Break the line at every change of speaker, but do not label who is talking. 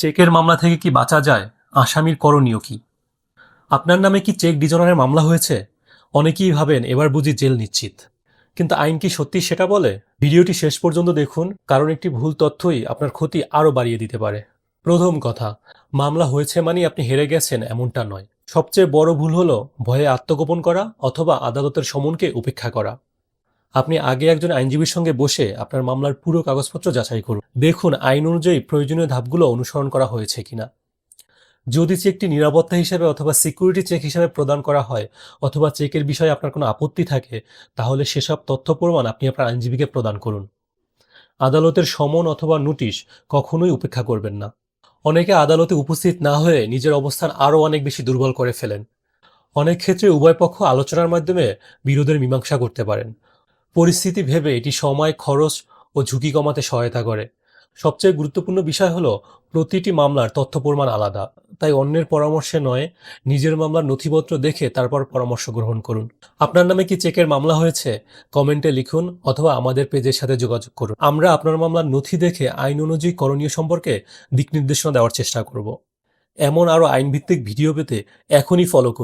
চেকের মামলা থেকে কি বাঁচা যায়? আসামির করণীয় কি? আপনার নামে কি চেক ডিজনারের মামলা হয়েছে? অনেকেই ভাবেন এবার বুঝি জেল নিশ্চিত। কিন্তু আইন কি সত্যি সেটা বলে? ভিডিওটি শেষ পর্যন্ত দেখুন, কারণ একটি ভুল তথ্যই আপনার ক্ষতি আরও বাড়িয়ে দিতে পারে। প্রথম কথা, মামলা হয়েছে মানে আপনি হেরে গেছেন এমনটা নয়। সবচেয়ে বড় ভুল হলো ভয়ে আত্মগোপন করা অথবা আদালতের সমনকে উপেক্ষা করা। আপনি আগে একজন আইনজীবীর সঙ্গে বসে আপনার মামলার পুরো কাগজপত্র যাচাই করুন। দেখুন আইন অনুযায়ী প্রয়োজনীয় ধাপগুলো অনুসরণ করা হয়েছে কিনা। যদি চেকটি নিরাপত্তা হিসেবে অথবা সিকিউরিটি চেক হিসেবে প্রদান করা হয় অথবা চেকের বিষয়ে আপনার কোনো আপত্তি থাকে, তাহলে সেসব তথ্য প্রমাণ আপনি আপনার আইনজীবীকে প্রদান করুন। আদালতের সমন অথবা নোটিশ কখনোই উপেক্ষা করবেন না। অনেকে আদালতে উপস্থিত না হয়ে নিজের অবস্থান আরও অনেক বেশি দুর্বল করে ফেলেন। অনেক ক্ষেত্রে উভয় পক্ষ আলোচনার মাধ্যমে বিরোধের মীমাংসা করতে পারেন। পরিস্থিতি ভেবে এটি সময়, খরচ ও ঝুঁকি কমাতে সহায়তা করে। সবচেয়ে গুরুত্বপূর্ণ বিষয় হলো প্রতিটি মামলার তথ্য প্রমাণ আলাদা। তাই অন্যের পরামর্শে নয়, নিজের মামলার নথিপত্র দেখে তারপর পরামর্শ গ্রহণ করুন। আপনার নামে কি চেকের মামলা হয়েছে? কমেন্টে লিখুন অথবা আমাদের পেজের সাথে যোগাযোগ করুন। আমরা আপনার মামলার নথি দেখে আইন অনুযায়ী করণীয় সম্পর্কে দিক নির্দেশনা দেওয়ার চেষ্টা করব। এমন আরও আইনভিত্তিক ভিডিও পেতে এখনই ফলো করুন।